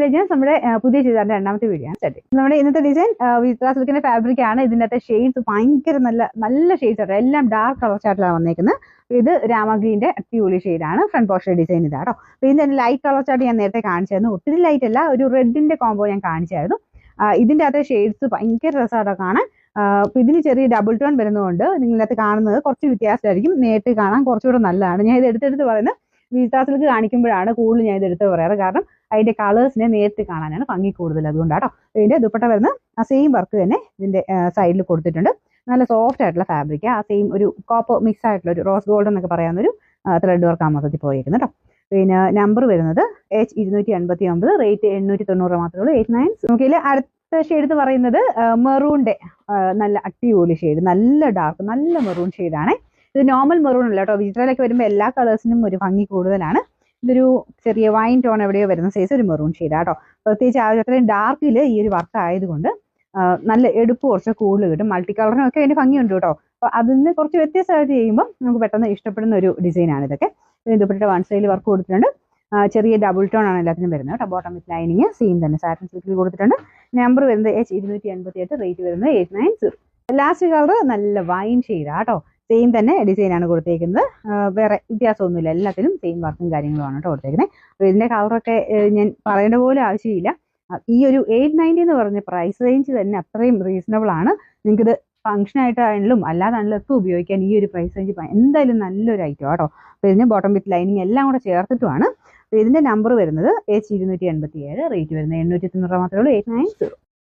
Legends നമ്മുടെ പുതിയ ചുരിദാറിന്റെ രണ്ടാമത്തെ വീഡിയോ ആണ് സെറ്റ്. നമ്മുടെ ഇന്നത്തെ ഡിസൈൻ വിത്ര സിൽക്കിന്റെ ഫാബ്രിക് ആണ്. ഇതിനകത്തെ ഷെയ്ഡ്സ് ഭയങ്കര നല്ല ഷെയ്ഡ്സ് ആണ്. എല്ലാം ഡാർക്ക് കളർ ചാർട്ടിലാണ് വന്നേക്കുന്നത്. ഇത് രാമഗ്രീന്റെ അടിപൊളി ഷെയ്ഡാണ്. ഫ്രണ്ട് പോർഷൻ ഡിസൈൻ ഇതാട്ടോ. അപ്പൊ ഇതിന്റെ ലൈറ്റ് കളർ ചാർട്ട് ഞാൻ നേരത്തെ കാണിച്ചായിരുന്നു. ഒത്തിരി ലൈറ്റ് അല്ല, ഒരു റെഡിന്റെ കോംബോ ഞാൻ കാണിച്ചായിരുന്നു. ഇതിന്റെ അകത്തെ ഷെയ്ഡ്സ് ഭയങ്കര രസമായിട്ടോ കാണാൻ. അപ്പൊ ഇതിന് ചെറിയ ഡബിൾ ടോൺ വരുന്നതുകൊണ്ട് നിങ്ങളത് കാണുന്നത് കുറച്ച് വ്യത്യാസമായിരിക്കും. നേരിട്ട് കാണാൻ കുറച്ചുകൂടെ നല്ലതാണ്. ഞാൻ ഇത് എടുത്തെടുത്ത് പറയുന്നത് വിത്ര സിൽക്ക് കാണിക്കുമ്പോഴാണ് കൂടുതൽ ഞാൻ ഇത് എടുത്ത് പറയാറ്. കാരണം അതിന്റെ കളേഴ്സിനെ നേരിട്ട് കാണാനാണ് ഭംഗി കൂടുതൽ. അതുകൊണ്ടാട്ടോ. ഇതിന്റെ ദുപ്പട്ട വരുന്ന ആ സെയിം വർക്ക് തന്നെ ഇതിന്റെ സൈഡിൽ കൊടുത്തിട്ടുണ്ട്. നല്ല സോഫ്റ്റ് ആയിട്ടുള്ള ഫാബ്രിക്. ആ സെയിം ഒരു കോപ്പർ മിക്സ് ആയിട്ടുള്ള ഒരു റോസ് ഗോൾഡ് എന്നൊക്കെ പറയാവുന്ന ഒരു ത്രെഡ് വർക്ക് ആ മൊത്തത്തിൽ പോയിരിക്കുന്നത് കേട്ടോ. പിന്നെ നമ്പർ വരുന്നത് H289, റേറ്റ് 890 മാത്രമേ ഉള്ളൂ. 89. നമുക്കിതിൽ അടുത്ത ഷെയ്ഡ് പറയുന്നത് മെറൂണിന്റെ നല്ല അടിപൊളി ഷെയ്ഡ്, നല്ല ഡാർക്ക്, നല്ല മെറൂൺ ഷെയ്ഡാണ്. ഇത് നോർമൽ മെറൂൺ അല്ല കേട്ടോ. വിചിത്രയിലൊക്കെ വരുമ്പോൾ എല്ലാ കളേഴ്സിനും ഒരു ഭംഗി കൂടുതലാണ്. ഇതൊരു ചെറിയ വൈൻ ടോൺ എവിടെയോ വരുന്ന സൈസ് ഒരു മെറൂൺ ഷെയ്ഡാട്ടോ. പ്രത്യേകിച്ച് അത്രയും ഡാർക്കിൽ ഈ ഒരു വർക്ക് ആയതുകൊണ്ട് നല്ല എടുപ്പ് കുറച്ച് കൂടുതൽ കിട്ടും. മൾട്ടി കളറിനൊക്കെ അതിന് ഭംഗിയുണ്ട് കേട്ടോ. അപ്പോൾ അതിന് കുറച്ച് വ്യത്യസ്തമായിട്ട് ചെയ്യുമ്പോൾ നമുക്ക് പെട്ടെന്ന് ഇഷ്ടപ്പെടുന്ന ഒരു ഡിസൈനാണ് ഇതൊക്കെ. ദുപ്പട്ട വൺ സൈഡിൽ വർക്ക് കൊടുത്തിട്ടുണ്ട്. ചെറിയ ഡബിൾ ടോൺ ആണ് എല്ലാത്തിനും വരുന്നത് കേട്ടോ. ബോട്ടം വിത്ത് ലൈനിങ് സെയിം തന്നെ സാറ്റൻ സിൽക്കിൽ കൊടുത്തിട്ടുണ്ട്. നമ്പർ വരുന്നത് H288, റേറ്റ് വരുന്നത് 890. ലാസ്റ്റ് കളർ നല്ല വൈൻ ഷെയ്ഡാട്ടോ. സെയിം തന്നെ ഡിസൈനാണ് കൊടുത്തേക്കുന്നത്. വേറെ വ്യത്യാസമൊന്നുമില്ല. എല്ലാത്തിലും സെയിം വർക്കും കാര്യങ്ങളുമാണ് കേട്ടോ കൊടുത്തേക്കുന്നത്. അപ്പോൾ ഇതിന്റെ കളറൊക്കെ ഞാൻ പറയേണ്ട പോലെ ആവശ്യമില്ല. ഈ ഒരു 890 എന്ന് പറഞ്ഞ പ്രൈസ് റേഞ്ച് തന്നെ അത്രയും റീസണബിൾ ആണ്. നിങ്ങൾക്കിത് ഫംഗ്ഷൻ ആയിട്ടാണെങ്കിലും അല്ലാതാണെങ്കിലും ഒക്കെ ഉപയോഗിക്കാൻ ഈ ഒരു പ്രൈസ് റേഞ്ച് എന്തായാലും നല്ലൊരു ഐറ്റം കേട്ടോ. അപ്പോൾ ഇതിന് ബോട്ടം വിത്ത് ലൈനിങ് എല്ലാം കൂടെ ചേർത്തിട്ടുമാണ്. അപ്പോൾ ഇതിന്റെ നമ്പർ വരുന്നത് H287, റേറ്റ് വരുന്നത് 890 മാത്രമേ ഉള്ളൂ. 890.